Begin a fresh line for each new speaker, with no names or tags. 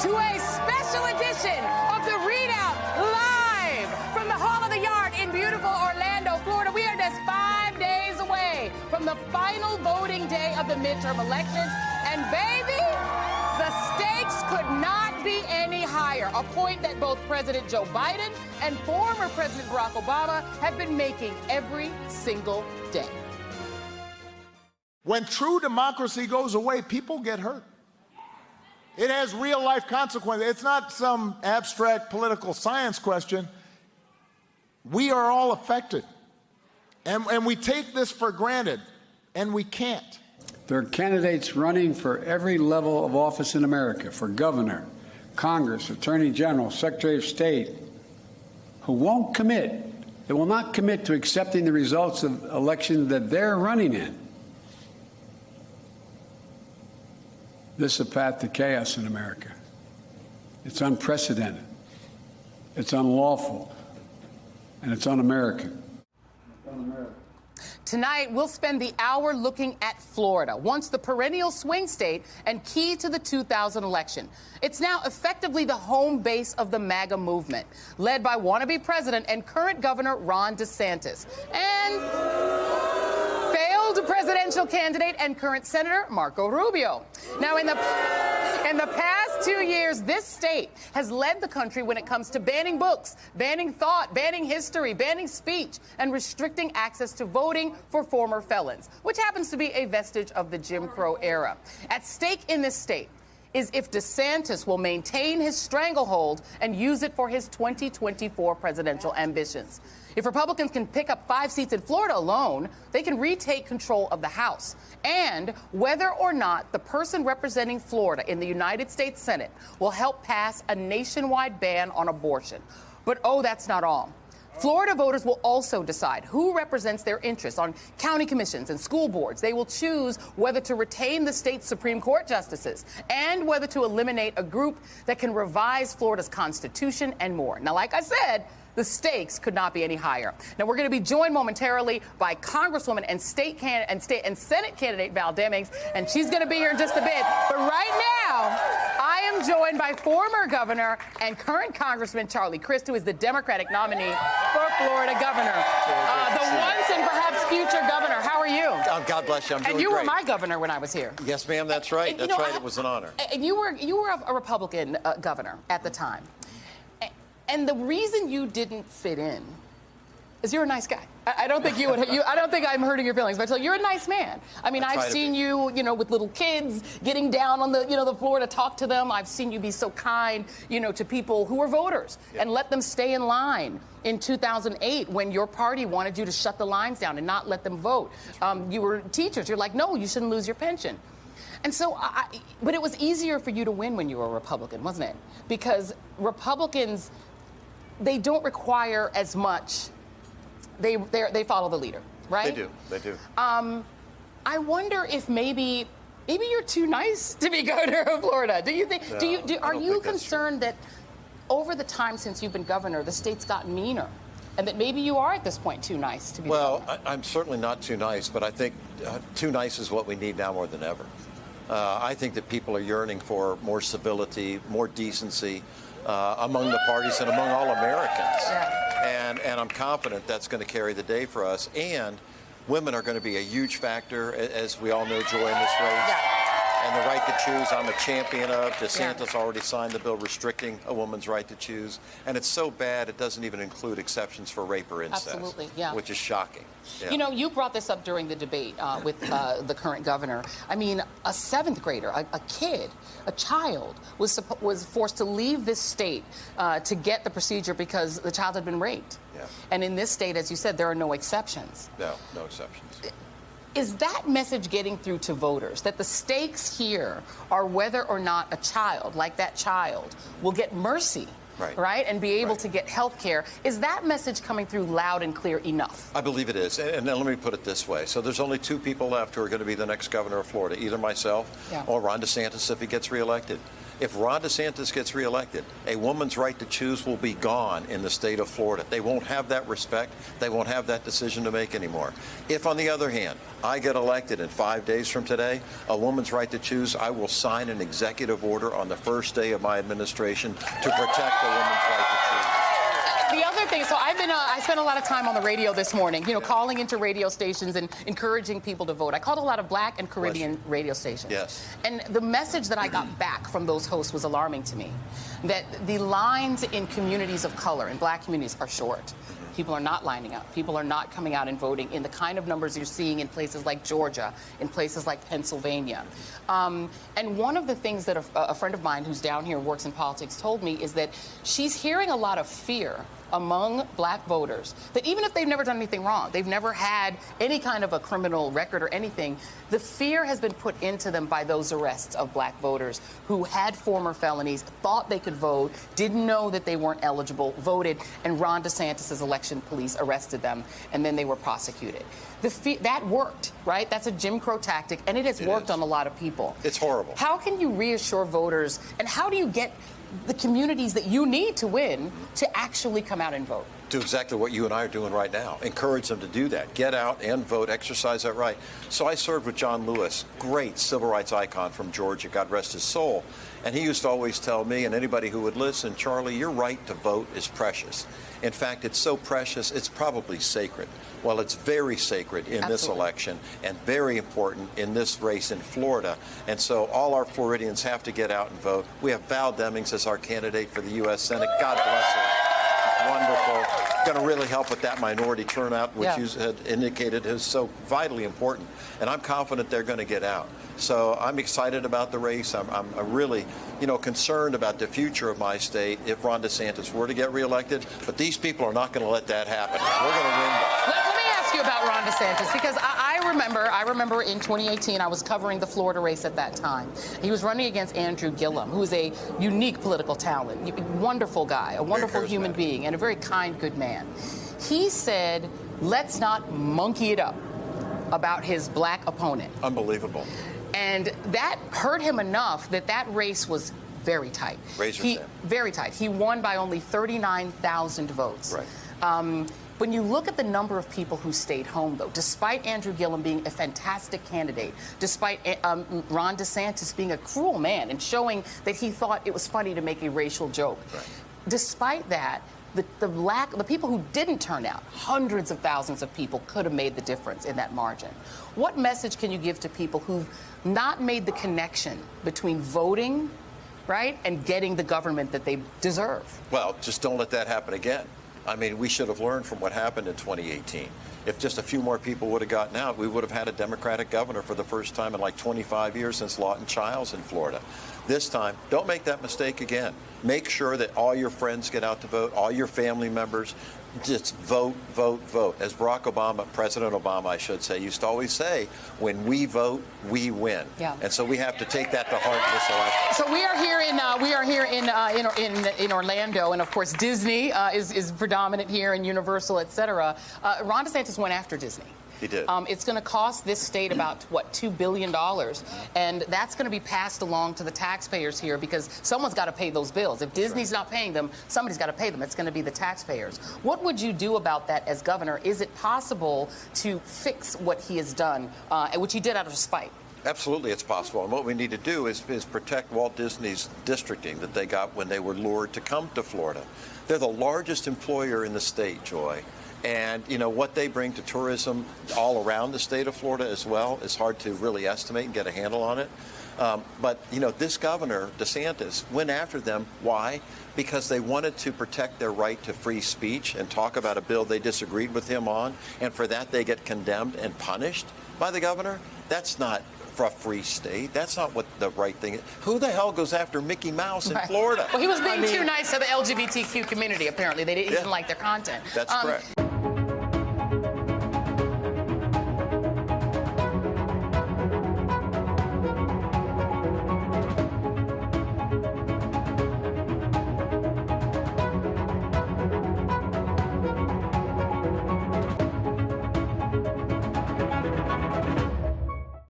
to a special edition of the ReidOut live from the Hall of the Yard in beautiful Orlando, Florida. We are just 5 days away from the final voting day of the midterm elections. And baby, the stakes could not be any higher, a point that both President Joe Biden and former President Barack Obama have been making every single day.
When true democracy goes away, people get hurt. It has real-life consequences. It's not some abstract political science question. We are all affected. And we take this for granted, and we can't.
There are candidates running for every level of office in America, for governor, Congress, Attorney General, Secretary of State, who won't commit. They will not commit to accepting the results of elections that they're running in. This is a path to chaos in America. It's unprecedented. It's unlawful. And it's un-American.
Tonight, we'll spend the hour looking at Florida, once the perennial swing state and key to the 2000 election. It's now effectively the home base of the MAGA movement, led by wannabe president and current governor Ron DeSantis, and failed presidential candidate and current senator Marco Rubio. Now, in the past 2 years, this state has led the country when it comes to banning books, banning thought, banning history, banning speech, and restricting access to voting for former felons, which happens to be a vestige of the Jim Crow era. At stake in this state is if DeSantis will maintain his stranglehold and use it for his 2024 presidential ambitions. If Republicans can pick up 5 seats in Florida alone, they can retake control of the House. And whether or not the person representing Florida in the United States Senate will help pass a nationwide ban on abortion. But oh, that's not all. Florida voters will also decide who represents their interests on county commissions and school boards. They will choose whether to retain the state's Supreme Court justices and whether to eliminate a group that can revise Florida's Constitution and more. Now, like I said, the stakes could not be any higher. Now, we're going to be joined momentarily by Congresswoman and State and Senate candidate Val Demings, and she's going to be here in just a bit. But right now, I am joined by former governor and current Congressman Charlie Crist, who is the Democratic nominee for Florida governor. The once and perhaps future governor. How are you?
God bless you. I'm doing
And you
great.
were my governor when I was here.
Yes, ma'am. That's right.
And,
That's right. It was an honor.
And you were a Republican governor at the time. And the reason you didn't fit in is you're a nice guy. I don't think you would. I don't think I'm hurting your feelings, but you're a nice man. I mean, I've seen you, with little kids getting down on the floor to talk to them. I've seen you be so kind, to people who are voters and let them stay in line. In 2008, when your party wanted you to shut the lines down and not let them vote, you were teachers. You're like, no, you shouldn't lose your pension. And so, but it was easier for you to win when you were a Republican, wasn't it? Because Republicans, they don't require as much. They follow the leader, right?
They do.
I wonder if maybe you're too nice to be governor of Florida. Do you think?
No,
Are you concerned that over the time since you've been governor, the state's gotten meaner, and that maybe you are at this point too nice to be?
Well, I'm certainly not too nice, but I think too nice is what we need now more than ever. I think that people are yearning for more civility, more decency. Among the parties and among all Americans. Yeah. And I'm confident that's going to carry the day for us. And women are going to be a huge factor, as we all know, Joy, in this race.
Yeah.
And the right to choose, I'm a champion of. DeSantis already signed the bill restricting a woman's right to choose. And it's so bad it doesn't even include exceptions for rape or incest.
Absolutely, yeah.
Which is shocking. Yeah.
You brought this up during the debate with the current governor. I mean, a 7th grader, a kid, a child, was forced to leave this state to get the procedure because the child had been raped.
Yeah.
And in this state, as you said, there are no exceptions.
No exceptions.
Is that message getting through to voters, that the stakes here are whether or not a child, like that child, will get mercy, right? And be able to get health care? Is that message coming through loud and clear enough?
I believe it is. And let me put it this way. So there's only 2 people left who are going to be the next governor of Florida, either myself or Ron DeSantis if he gets reelected. If Ron DeSantis gets reelected, a woman's right to choose will be gone in the state of Florida. They won't have that respect. They won't have that decision to make anymore. If, on the other hand, I get elected in 5 days from today, a woman's right to choose, I will sign an executive order on the first day of my administration to protect a woman's right to choose.
The other thing, so I spent a lot of time on the radio this morning, calling into radio stations and encouraging people to vote. I called a lot of Black and Caribbean radio stations.
Yes.
And the message that I got back from those hosts was alarming to me, that the lines in communities of color, in Black communities, are short. People are not lining up. People are not coming out and voting in the kind of numbers you're seeing in places like Georgia, in places like Pennsylvania. And one of the things that a friend of mine who's down here and works in politics told me is that she's hearing a lot of fear among Black voters that even if they've never done anything wrong, they've never had any kind of a criminal record or anything, the fear has been put into them by those arrests of Black voters who had former felonies, thought they could vote, didn't know that they weren't eligible, voted, and Ron DeSantis' election police arrested them, and then they were prosecuted. That worked, right? That's a Jim Crow tactic, and it has worked on a lot of people.
It's horrible.
How can you reassure voters, and how do you get the communities that you need to win to actually come out and vote?
Do exactly what you and I are doing right now. Encourage them to do that. Get out and vote. Exercise that right. So I served with John Lewis, great civil rights icon from Georgia, God rest his soul. And he used to always tell me and anybody who would listen, Charlie, your right to vote is precious. In fact, it's so precious, it's probably sacred. Well, it's very sacred in this election and very important in this race in Florida. And so all our Floridians have to get out and vote. We have Val Demings as our candidate for the U.S. Senate. God bless her. She's wonderful. Going to really help with that minority turnout, which you had indicated is so vitally important. And I'm confident they're going to get out. So I'm excited about the race. I'm really, concerned about the future of my state if Ron DeSantis were to get reelected. But these people are not going to let that happen. We're going to win.
Let me ask you about Ron DeSantis, because I remember in 2018, I was covering the Florida race at that time. He was running against Andrew Gillum, who is a unique political talent, wonderful guy, a wonderful human being, and a very kind, good man. He said, let's not monkey it up about his Black opponent.
Unbelievable. And
that hurt him enough that race was very tight. Very tight. He won by only 39,000 votes.
Right.
When you look at the number of people who stayed home, though, despite Andrew Gillum being a fantastic candidate, despite Ron DeSantis being a cruel man and showing that he thought it was funny to make a racial joke, despite that, the people who didn't turn out, hundreds of thousands of people, could have made the difference in that margin. What message can you give to people who've not made the connection between voting, right, and getting the government that they deserve?
Well, just don't let that happen again. I mean, we should have learned from what happened in 2018. If just a few more people would have gotten out, we would have had a Democratic governor for the first time in like 25 years since Lawton Chiles in Florida. This time, don't make that mistake again. Make sure that all your friends get out to vote, all your family members. Just vote, vote, vote. As Barack Obama, President Obama, I should say, used to always say, when we vote, we win.
Yeah.
And so we have to take that to heart in this election.
So we are here in Orlando, and of course Disney is predominant here, and Universal, et cetera. Ron DeSantis went after Disney.
He did.
It's going to cost this state about, $2 billion. And that's going to be passed along to the taxpayers here because someone's got to pay those bills. If Disney's not paying them, somebody's got to pay them. It's going to be the taxpayers. What would you do about that as governor? Is it possible to fix what he has done, which he did out of spite?
Absolutely, it's possible. And what we need to do is protect Walt Disney's districting that they got when they were lured to come to Florida. They're the largest employer in the state, Joy. And, what they bring to tourism all around the state of Florida as well is hard to really estimate and get a handle on it. But this governor, DeSantis, went after them. Why? Because they wanted to protect their right to free speech and talk about a bill they disagreed with him on. And for that, they get condemned and punished by the governor. That's not for a free state. That's not what the right thing is. Who the hell goes after Mickey Mouse in Florida?
Well, he was being too nice to the LGBTQ community, apparently. They didn't like their content.
That's correct.